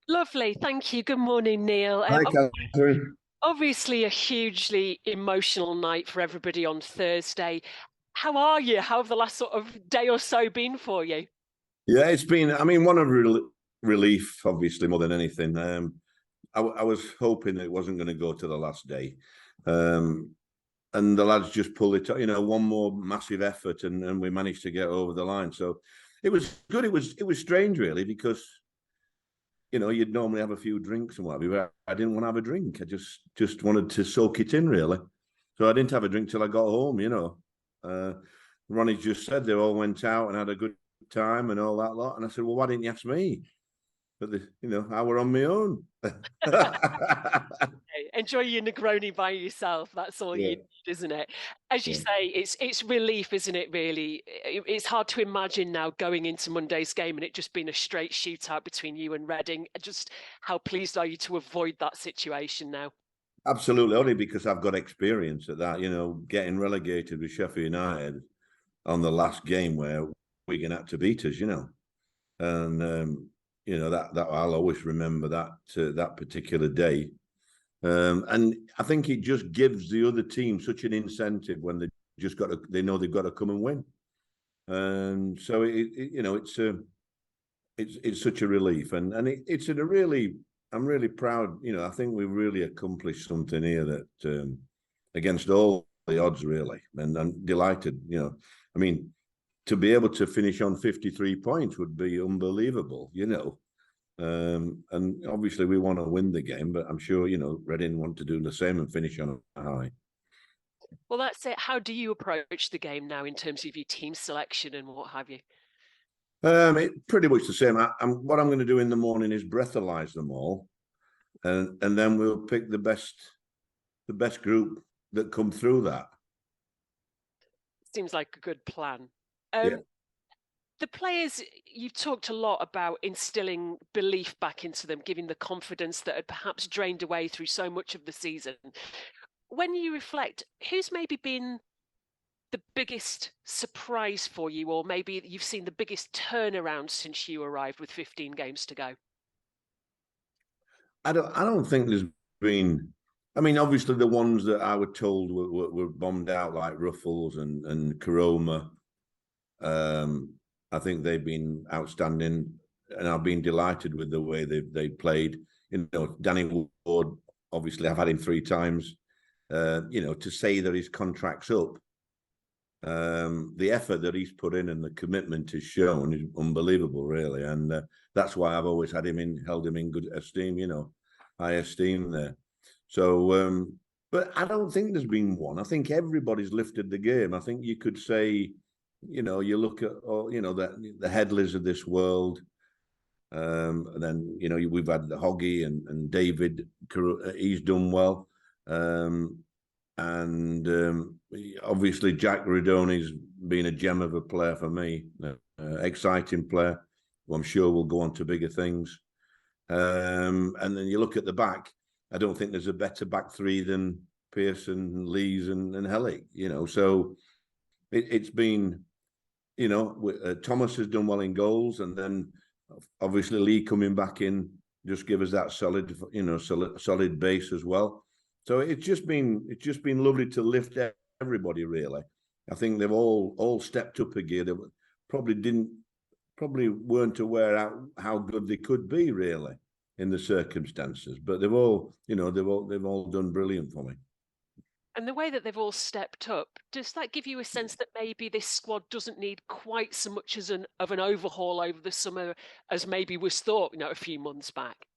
Lovely. Thank you. Good morning, Neil. Hi, Catherine. Obviously, a hugely emotional night for everybody on Thursday. How are you? How have the last sort of day or so been for you? Yeah, it's been, one of relief, obviously, more than anything. I was hoping that it wasn't going to go to the last day. Um, and the lads just pulled it, one more massive effort and we managed to get over the line. So it was good. It was strange, really, because, you'd normally have a few drinks and whatever, but I didn't want to have a drink. I just wanted to soak it in, really. So I didn't have a drink till I got home. Uh, Ronnie just said they all went out and had a good time and all that lot. And I said, well, why didn't you ask me? But, I were on my own. Hey, enjoy your Negroni by yourself. That's all you Yeah. need, isn't it? As you Yeah. say, it's relief, isn't it, really? It's hard to imagine now going into Monday's game and it just being a straight shootout between you and Reading. Just how pleased are you to avoid that situation now? Absolutely. Only because I've got experience at that, getting relegated with Sheffield United on the last game where Wigan had to beat us. And, that I'll always remember that particular day. And I think it just gives the other team such an incentive when they know they've got to come and win. And so it's such a relief, and it's in a really, I'm really proud. I think we've really accomplished something here that against all the odds, really, and I'm delighted. To be able to finish on 53 points would be unbelievable. And obviously we want to win the game, but I'm sure Reading want to do the same and finish on a high. Well, that's it. How do you approach the game now in terms of your team selection and what have you? Pretty much the same. What I'm going to do in the morning is breathalyze them all, and then we'll pick the best group that come through that. Seems like a good plan. Yeah. The players, you've talked a lot about instilling belief back into them, giving the confidence that had perhaps drained away through so much of the season. When you reflect, who's maybe been the biggest surprise for you, or maybe you've seen the biggest turnaround since you arrived with 15 games to go? I don't think there's been. Obviously the ones that I were told were bombed out, like Ruffles and Koroma. Um, I think they've been outstanding, and I've been delighted with the way they played. Danny Ward. Obviously, I've had him 3 times. To say that his contract's up, the effort that he's put in and the commitment he's shown is unbelievable, really. And that's why I've always held him in good esteem. High esteem there. So, but I don't think there's been one. I think everybody's lifted the game. I think you could say, you look at all, the Headleys of this world. And then we've had the Hoggy and David. He's done well. And obviously Jack Radoni's been a gem of a player for me, exciting player who I'm sure will go on to bigger things. And then you look at the back, I don't think there's a better back three than Pearson, Lees and Hellick, so it's been, Thomas has done well in goals, and then obviously Lee coming back in just give us that solid base as well. So it's just been lovely to lift everybody, really. I think they've all stepped up a gear. They probably weren't aware how good they could be, really, in the circumstances. But they've all done brilliant for me. And the way that they've all stepped up, does that give you a sense that maybe this squad doesn't need quite so much as an overhaul over the summer as maybe was thought, a few months back?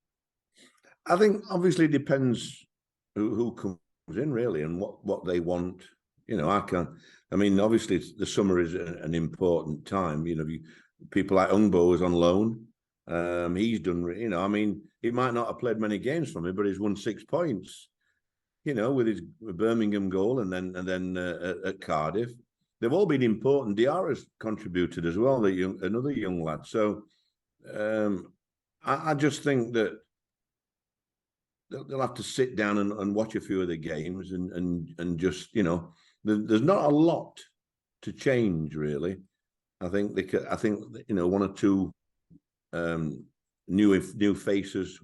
I think obviously it depends who comes in, really, and what they want. I can't. Obviously the summer is an important time. People like Ungbo is on loan. He's done. He might not have played many games for me, but he's won 6 points. With his Birmingham goal and then at Cardiff, they've all been important. Diarra's contributed as well. Another young lad. So I just think that they'll have to sit down and watch a few of the games and just there's not a lot to change, really. I think one or two new faces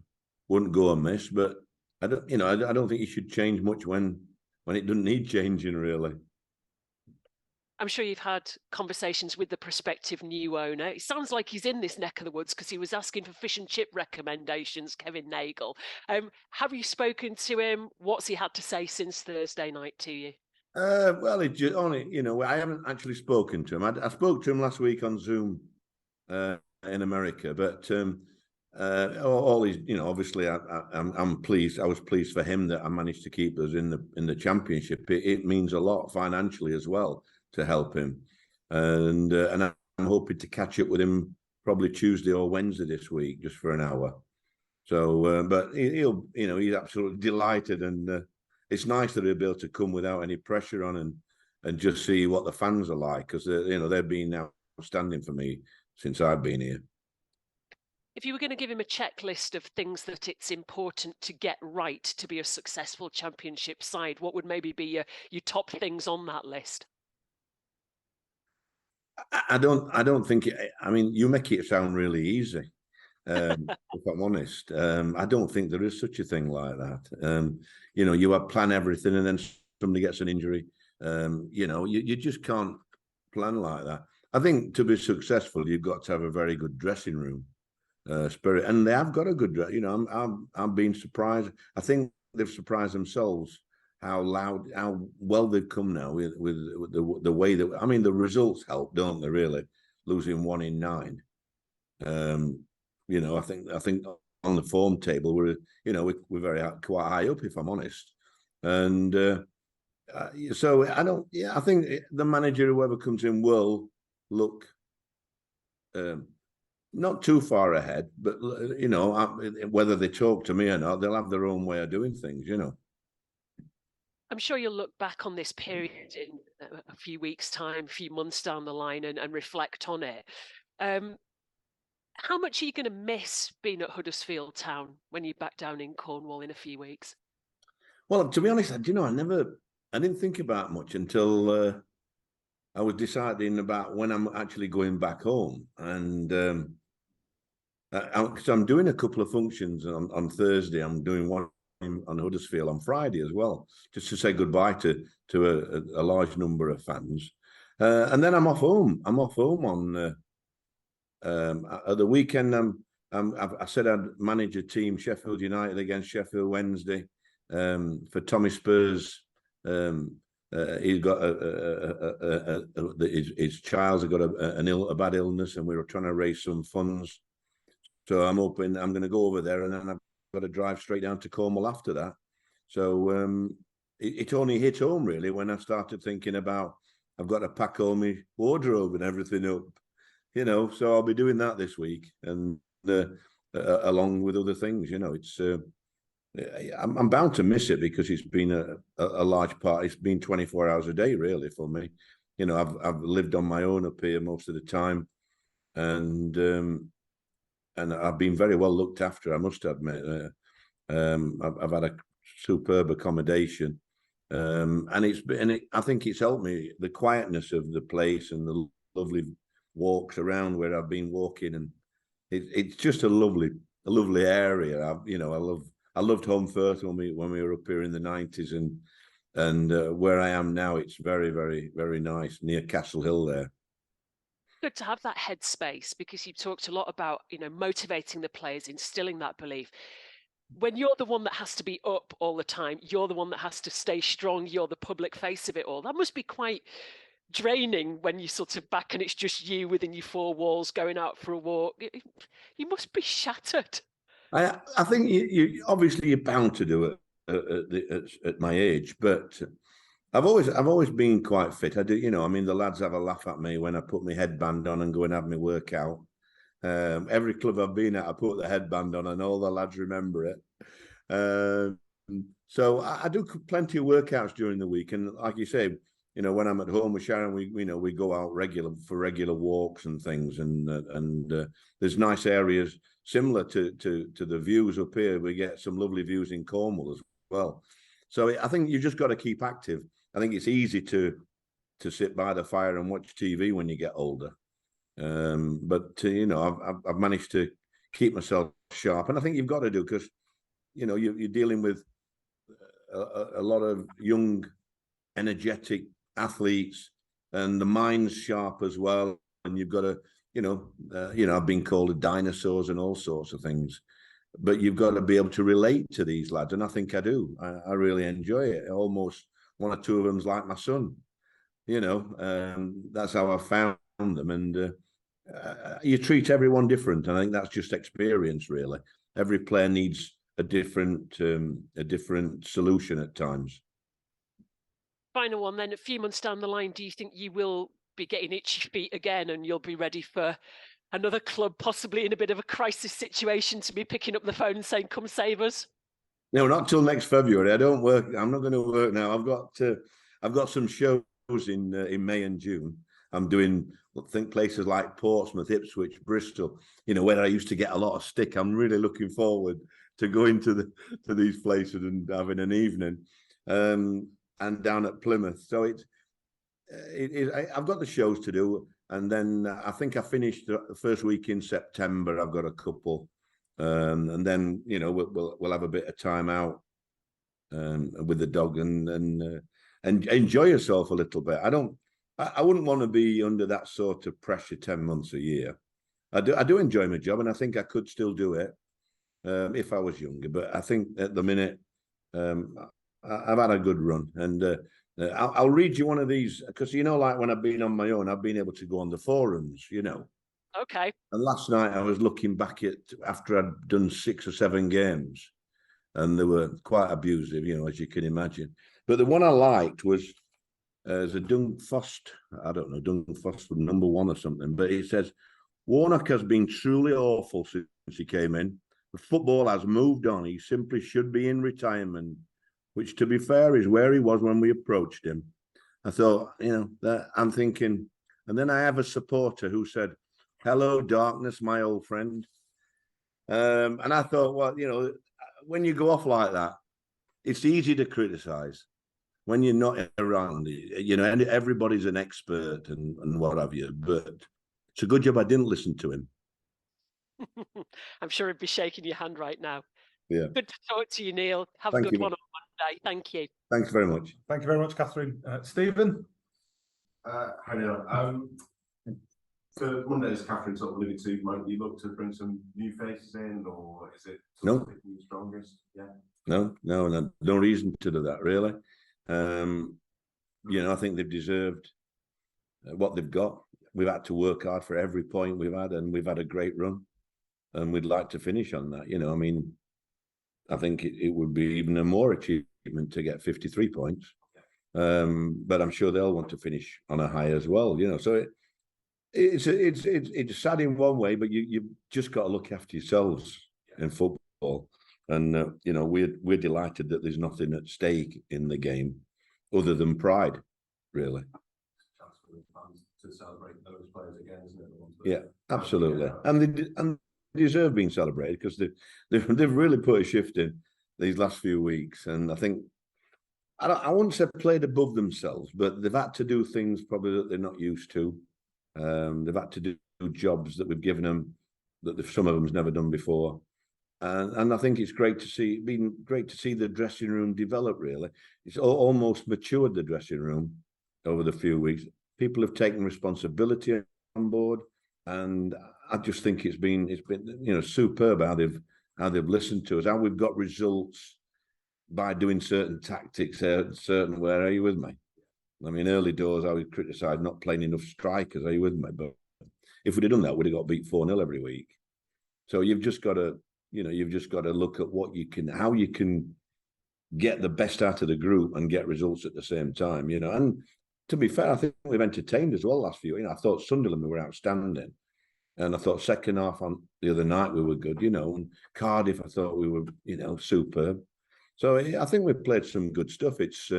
wouldn't go amiss. But I don't think you should change much when it doesn't need changing, really. I'm sure you've had conversations with the prospective new owner. It sounds like he's in this neck of the woods because he was asking for fish and chip recommendations, Kevin Nagle. Have you spoken to him? What's he had to say since Thursday night to you? Well, it just only, I haven't actually spoken to him. I spoke to him last week on Zoom in America, but all these, obviously, I'm pleased. I was pleased for him that I managed to keep us in the championship. It means a lot financially as well to help him, and I'm hoping to catch up with him probably Tuesday or Wednesday this week, just for an hour. So, but he'll, he's absolutely delighted, and it's nice that he'll be able to come without any pressure on and just see what the fans are like, because they've been outstanding for me since I've been here. If you were going to give him a checklist of things that it's important to get right to be a successful championship side, what would maybe be your top things on that list? I don't think I mean, you make it sound really easy. If I'm honest, I don't think there is such a thing like that. You have plan everything, and then somebody gets an injury. You just can't plan like that. I think to be successful, you've got to have a very good dressing room spirit, and they have got a good. I'm being surprised. I think they've surprised themselves how well they've come now with the way that. I mean, the results help, don't they? Really, losing 1 in 9. I think on the form table we're very quite high up, if I'm honest, and so I don't. Yeah, I think the manager, whoever comes in, will look not too far ahead, but whether they talk to me or not, they'll have their own way of doing things. I'm sure you'll look back on this period in a few weeks' time, a few months down the line, and reflect on it. How much are you going to miss being at Huddersfield Town when you're back down in Cornwall in a few weeks? Well, to be honest, I didn't think about much until I was deciding about when I'm actually going back home, and because I'm doing a couple of functions on Thursday. I'm doing one on Huddersfield on Friday as well, just to say goodbye to a large number of fans, and then I'm off home. I'm off home on at the weekend. I said I'd manage a team, Sheffield United against Sheffield Wednesday, for Tommy Spurs. He's got his child's got a bad illness, and we were trying to raise some funds. So I'm hoping I'm going to go over there, and then I've got to drive straight down to Cornwall after that. So it only hit home really when I started thinking about I've got to pack all my wardrobe and everything up, So I'll be doing that this week, and along with other things, It's I'm bound to miss it because it's been a large part. It's been 24 hours a day really for me. I've lived on my own up here most of the time, and I've been very well looked after, I must admit. I've had a superb accommodation, and I think it's helped me, the quietness of the place and the lovely walks around where I've been walking, and it's just a lovely area. I loved Home Firth when we were up here in the 90s, and where I am now, it's very, very, very nice near Castle Hill there. Good to have that headspace, because you've talked a lot about motivating the players, instilling that belief. When you're the one that has to be up all the time, you're the one that has to stay strong, you're the public face of it all. That must be quite draining when you're sort of back and it's just you within your four walls going out for a walk. You must be shattered. I think you obviously you're bound to do it at my age, but I've always been quite fit. I do, I mean, the lads have a laugh at me when I put my headband on and go and have my workout. Every club I've been at, I put the headband on, and all the lads remember it. So I do plenty of workouts during the week, and like you say, when I'm at home with Sharon, we go out for regular walks and things, and there's nice areas similar to the views up here. We get some lovely views in Cornwall as well. So I think you just got to keep active. I think it's easy to sit by the fire and watch TV when you get older. But I've managed to keep myself sharp. And I think you've got to do, because, you know, you're dealing with a lot of young, energetic athletes, and the mind's sharp as well. And you've got to, I've been called dinosaurs and all sorts of things, but you've got to be able to relate to these lads. And I think I do. I really enjoy it. Almost one or two of them's like my son, that's how I found them. And you treat everyone different. I think that's just experience, really. Every player needs a different solution at times. Final one then. A few months down the line, do you think you will be getting itchy feet again, and you'll be ready for another club, possibly in a bit of a crisis situation, to be picking up the phone and saying, "Come save us"? No, not till next February. I don't work. I'm not going to work now. I've got some shows in May and June. I'm doing, I think, places like Portsmouth, Ipswich, Bristol, where I used to get a lot of stick. I'm really looking forward to going to these places and having an evening, and down at Plymouth. So I've got the shows to do, and then I think I finished the first week in September. I've got a couple, and then we'll have a bit of time out with the dog and enjoy yourself a little bit. I wouldn't want to be under that sort of pressure 10 months a year. I do enjoy my job, and I think I could still do it if I was younger. But I think at the minute, I've had a good run, and I'll read you one of these, because like when I've been on my own, I've been able to go on the forums, Okay. And last night I was looking back at after I'd done 6 or 7 games, and they were quite abusive, as you can imagine. But the one I liked was as a Dunfost, I don't know, Dunfost number 1 or something, but it says, Warnock has been truly awful since he came in. The football has moved on. He simply should be in retirement, which, to be fair, is where he was when we approached him. I thought, that I'm thinking, and then I have a supporter who said, "Hello, darkness, my old friend." And I thought, well, when you go off like that, it's easy to criticize when you're not around. And everybody's an expert and what have you. But it's a good job I didn't listen to him. I'm sure he'd be shaking your hand right now. Yeah. Good to talk to you, Neil. Have a good one on Monday. Thank you. Thanks very much. Thank you very much, Catherine. Stephen? Hi, Neil. For Mondays, Catherine sort of alluded to, might you look to bring some new faces in, or is it picking the strongest? Yeah. No reason to do that, really. I think they've deserved what they've got. We've had to work hard for every point we've had, and we've had a great run, and we'd like to finish on that. I think it would be even a more achievement to get 53 points. But I'm sure they'll want to finish on a high as well. So it's sad in one way, but you've just got to look after yourselves in football. And we're delighted that there's nothing at stake in the game other than pride, really. To celebrate those players again, isn't it? Yeah, absolutely. And they deserve being celebrated, because they've really put a shift in these last few weeks. And I think, I wouldn't say played above themselves, but they've had to do things probably that they're not used to. They've had to do jobs that we've given them that some of them's never done before. And I think it's great to see. It's been great to see the dressing room develop, really. It's almost matured, the dressing room, over the few weeks. People have taken responsibility on board, and I just think it's been superb how they've listened to us, how we've got results by doing certain tactics, certain where. Are you with me? I mean, early doors I would criticise not playing enough strikers. Are you with me? But if we'd have done that, we'd have got beat 4-0 every week. So you've just got to look at how you can get the best out of the group and get results at the same time. And to be fair, I think we've entertained as well last few. I thought Sunderland were outstanding, and I thought second half on the other night we were good. And Cardiff, I thought we were superb. So I think we've played some good stuff. It's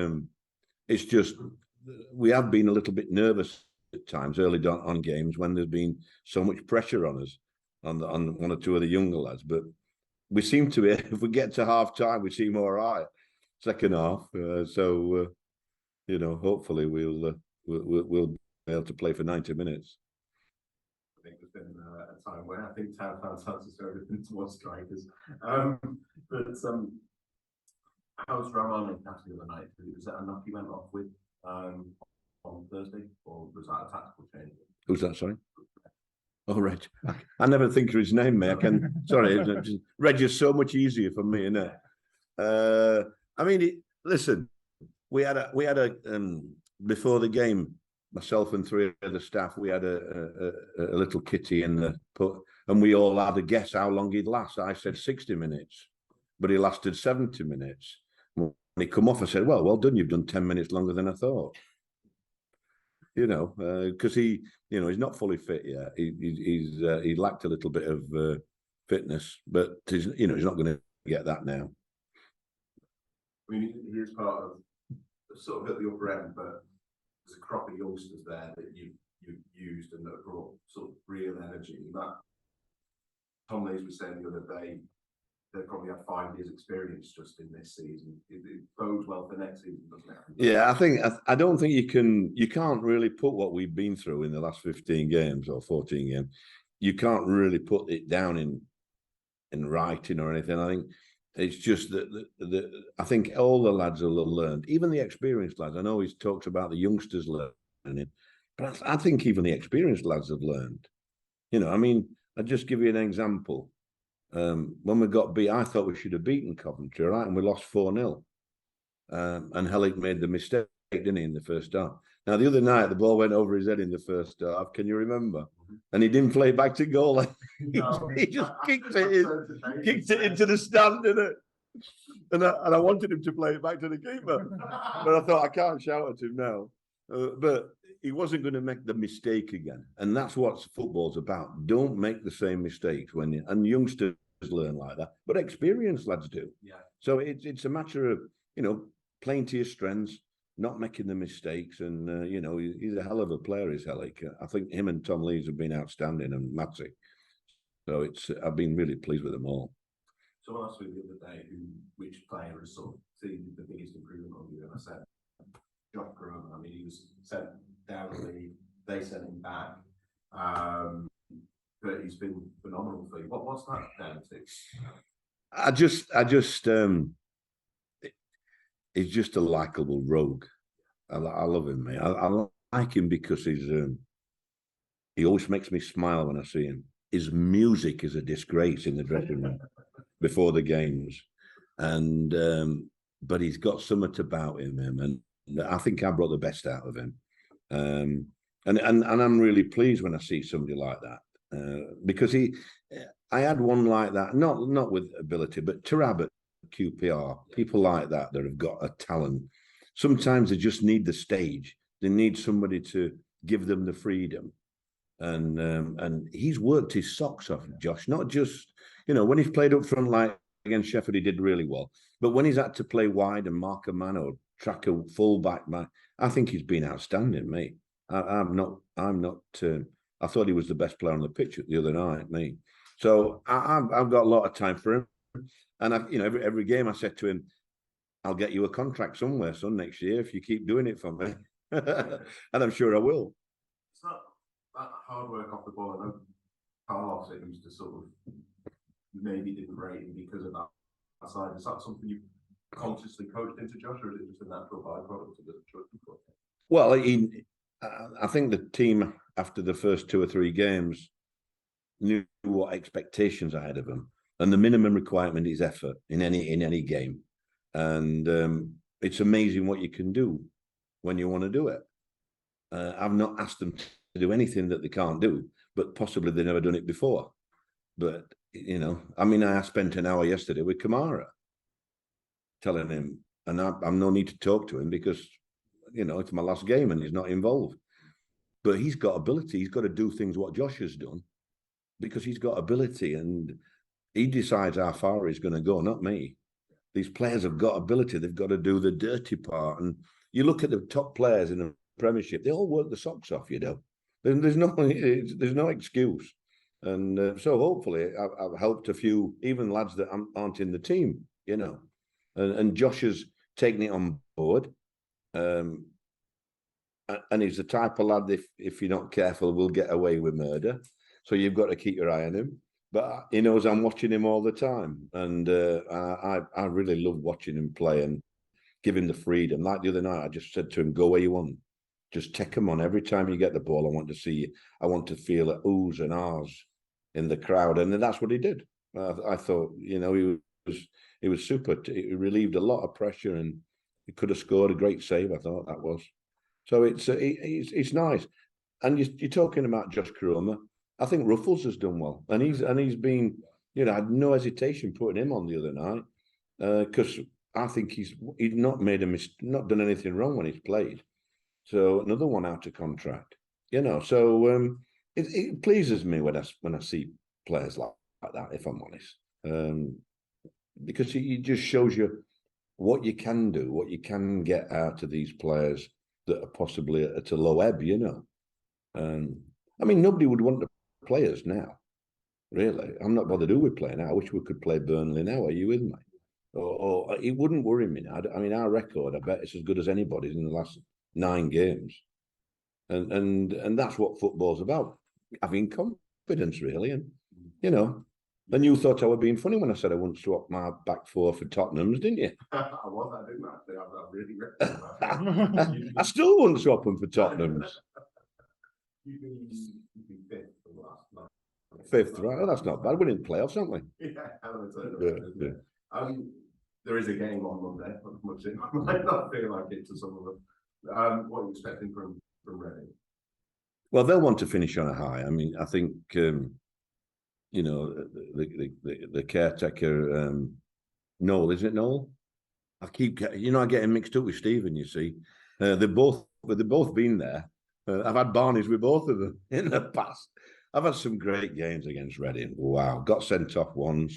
just we have been a little bit nervous at times early on games when there's been so much pressure on us on one or two of the younger lads. But we seem to be, if we get to half time, we seem all right. Second half, hopefully we'll be able to play for 90 minutes. think there's been a time when I think Town fans have to throw everything towards strikers. But how's Roman and Cassidy the other night? Was that a knock he went off with on Thursday, or was that a tactical change? Who's that? Sorry. Oh, Reg. I never think of his name, mate. I can. Sorry, Reg is so much easier for me, isn't it? I mean, listen. We had a before the game. Myself and three of the staff, we had a little kitty in the put, and we all had a guess how long he'd last. I said 60 minutes, but he lasted 70 minutes. When he come off, I said, well done, you've done 10 minutes longer than I thought. You know, because he's not fully fit yet. He lacked a little bit of fitness, but he's not going to get that now. I mean, he is part of sort of at the upper end, but there's a crop of youngsters there that you've used and that have brought sort of real energy. That Tom Lees was saying the other day, they probably had 5 years experience just in this season. It bodes well for next season, doesn't it? Yeah, I don't think you can't really put what we've been through in the last 15 games or 14 games. You can't really put it down in writing or anything. I think it's just that I think all the lads have learned, even the experienced lads. I know he's talked about the youngsters learning, but I think even the experienced lads have learned. You know, I mean, I'll just give you an example. When we got beat, I thought we should have beaten Coventry, right? And we lost 4-0. And Hellick made the mistake, didn't he, in the first half? Now, the other night, the ball went over his head in the first half. Can you remember? And he didn't play it back to goal. He just kicked it into the stand, didn't it? And I wanted him to play it back to the keeper. But I thought, I can't shout at him now. But he wasn't going to make the mistake again. And that's what football's about. Don't make the same mistakes and youngsters learn like that. But experienced lads do. Yeah. So it's a matter of, playing to your strengths, not making the mistakes. And, he's a hell of a player, is Hellick. I think him and Tom Lees have been outstanding, and Matsy. So I've been really pleased with them all. So I asked you the other day which player has sort of seen the biggest improvement on you, and I said Josh Koroma. I mean, he was sent down the league, they sent him back, but he's been phenomenal for you. What's that down to? He's just a likable rogue. I love him, mate. I like him because he always makes me smile when I see him. His music is a disgrace in the dressing room before the games, and but he's got something about him, and I think I brought the best out of him. And I'm really pleased when I see somebody like that, because I had one like that, not with ability, but Tarab at QPR, people like that have got a talent. Sometimes they just need the stage. They need somebody to give them the freedom. And he's worked his socks off, Josh. Not just, when he's played up front like against Sheffield, he did really well. But when he's had to play wide and mark a man or track a full-back man, I think he's been outstanding, mate. I'm not. I thought he was the best player on the pitch the other night, mate. So I've got a lot of time for him. And every game I said to him, I'll get you a contract somewhere, son, next year if you keep doing it for me. And I'm sure I will. It's not that hard work off the ball. I know Carlos seems to sort of maybe didn't rate him because of that side. Is that something you consciously coached into Josh, or is it just a natural byproduct of the choice? Well, I think the team after the first 2 or 3 games knew what expectations I had of them. And the minimum requirement is effort in any game. And it's amazing what you can do when you want to do it. I've not asked them to do anything that they can't do, but possibly they've never done it before. But, I spent an hour yesterday with Kamara telling him, and I'm no need to talk to him because, it's my last game and he's not involved. But he's got ability. He's got to do things what Josh has done because he's got ability, and he decides how far he's going to go, not me. These players have got ability. They've got to do the dirty part. And you look at the top players in the Premiership, they all work the socks off, There's no excuse. And so hopefully I've helped a few, even lads that aren't in the team, And Josh has taken it on board. And he's the type of lad, if you're not careful, will get away with murder. so you've got to keep your eye on him. But he knows I'm watching him all the time, and I really love watching him play and give him the freedom. Like the other night, I just said to him, "Go where you want. Just take him on. Every time you get the ball, I want to see you. I want to feel it oohs and ahs in the crowd," and that's what he did. I thought, he was super. He relieved a lot of pressure, and he could have scored a great save. I thought that was. So it's nice. And you're talking about Josh Koroma. I think Ruffles has done well, and he's been, I had no hesitation putting him on the other night, because I think he's not made not done anything wrong when he's played. So another one out of contract, So it pleases me when I see players like that, if I'm honest, because it just shows you what you can do, what you can get out of these players that are possibly at a low ebb, I mean, nobody would want to play us now, really. I'm not bothered who we play now. I wish we could play Burnley now. Are you with me? Or it wouldn't worry me now. I mean, our record, I bet it's as good as anybody's in the last 9 games. And that's what football's about. Having confidence, really. And, and you thought I was being funny when I said I wouldn't swap my back 4 for Tottenham's, didn't you? I didn't actually. I really reckon. I still wouldn't swap them for Tottenham's. You've been fifth for the last month. 5th, right? Oh, that's not bad. We're in playoffs, aren't we? Yeah. There is a game on Monday. Much it might not feel like it to some of them. What are you expecting from Reading? Well, they'll want to finish on a high. I mean, I think the caretaker, Noel, isn't it Noel? I keep getting mixed up with Stephen. You see, they've both been there. I've had Barneys with both of them in the past. I've had some great games against Reading. Wow, got sent off once.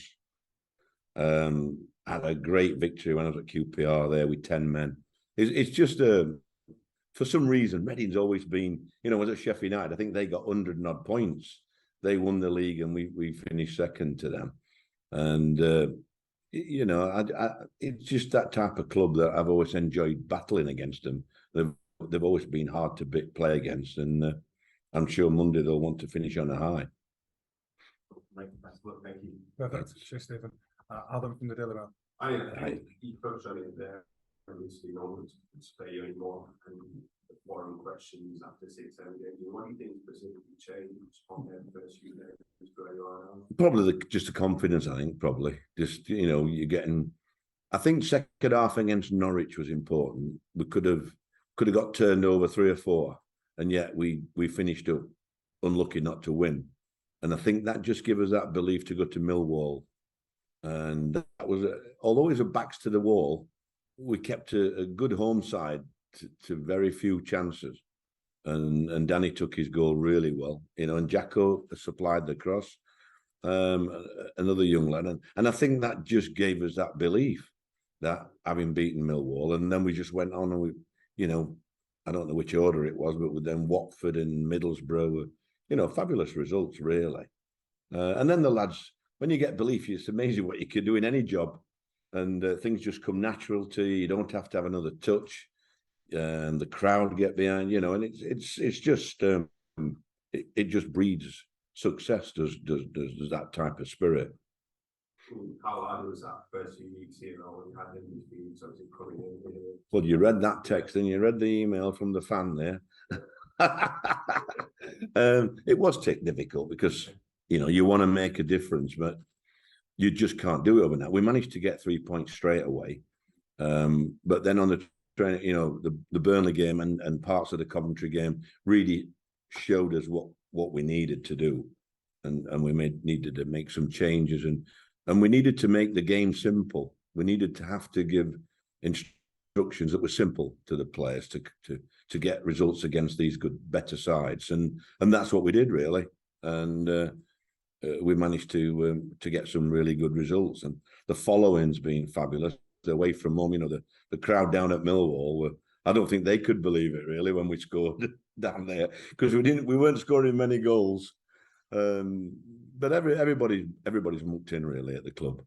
Had a great victory when I was at QPR there with 10 men. It's just for some reason Reading's always been, was at Sheffield United. I think they got 100 and odd points. They won the league and we finished second to them. And it's just that type of club that I've always enjoyed battling against them. They've always been hard to play against, and I'm sure Monday they'll want to finish on a high. Thank you. Perfect. Cheers, Stephen. Adam from the Daily Mail. I you touched on it there. Obviously, no one would spare you anymore. And foreign questions after 6 7 games. What do you think specifically changed on their first few days where you are now? Probably just the confidence. I think probably just you're getting. I think second half against Norwich was important. We could have got turned over 3 or 4, and yet we finished up unlucky not to win. And I think that just gave us that belief to go to Millwall. And that was, although it was a backs to the wall, we kept a good home side to very few chances. And Danny took his goal really well, and Jacko supplied the cross, another young lad. And I think that just gave us that belief that having beaten Millwall, and then we just went on and we, I don't know which order it was, but with then Watford and Middlesbrough were, fabulous results, really. And then the lads, when you get belief, it's amazing what you can do in any job. And things just come natural to you. You don't have to have another touch. And the crowd get behind, and it's just, it just breeds success, does that type of spirit. How hard was that first few weeks here when you had them meetings, obviously coming in? Well, you read that text and you read the email from the fan there. It was difficult because, you want to make a difference, but you just can't do it overnight. We managed to get 3 points straight away. But then on the train, the Burnley game and parts of the Coventry game really showed us what we needed to do. And we needed to make some changes and we needed to make the game simple. We needed to have to give instructions that were simple to the players to get results against these better sides, and that's what we did really. And we managed to get some really good results, and the following's been fabulous. Away from home, the crowd down at Millwall I don't think they could believe it really when we scored down there, because we weren't scoring many goals. But everybody's mucked in really at the club.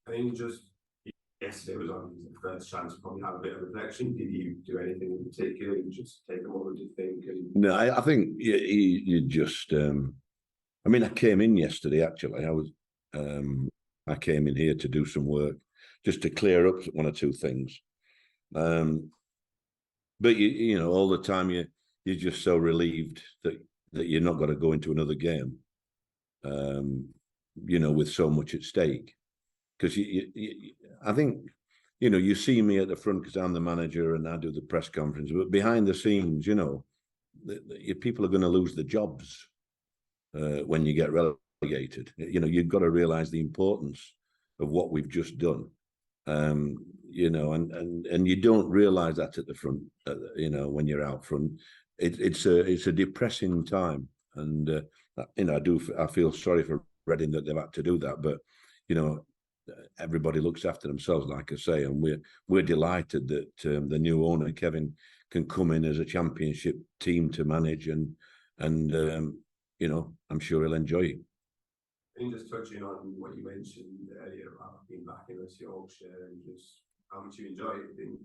I think just yesterday was on the first chance to probably have a bit of reflection. Did you do anything in particular? You just take them over, do you think? No, I think you just I mean, I came in yesterday, actually. I came in here to do some work, just to clear up one or two things. But you know, all the time you're just so relieved that you're not going to go into another game, you know, with so much at stake. Because I think, you know, you see me at the front because I'm the manager and I do the press conference, but behind the scenes, you know, people are going to lose their jobs when you get relegated. You know, you've got to realise the importance of what we've just done. You know, and you don't realise that at the front. You know, when you're out front, it's a depressing time, and you know, I feel sorry for Reading that they've had to do that, but you know, everybody looks after themselves, like I say, and we're delighted that the new owner Kevin can come in as a championship team to manage, and you know, I'm sure he'll enjoy it. And just touching on what you mentioned earlier about being back in West Yorkshire and just how much you enjoy it, do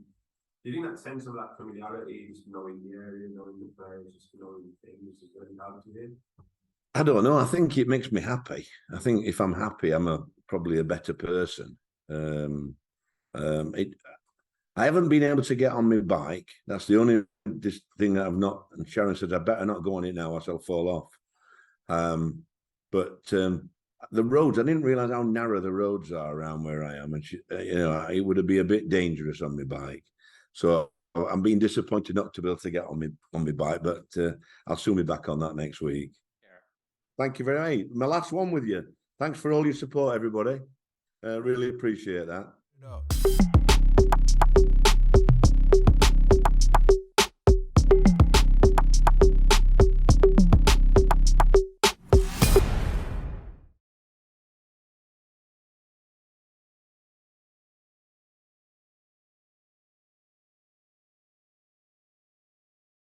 you think that sense of that familiarity, just knowing the area, knowing the players, just knowing things is really down to him? I don't know. I think it makes me happy. I think if I'm happy, I'm probably a better person. I haven't been able to get on my bike. That's the only thing that I've not. And Sharon says I better not go on it now, or I'll fall off. But the roads, I didn't realise how narrow the roads are around where I am, and you know, it would be a bit dangerous on my bike. So I'm being disappointed not to be able to get on my bike, but I'll soon be back on that next week. Thank you very much. My last one with you. Thanks for all your support, everybody. Really appreciate that.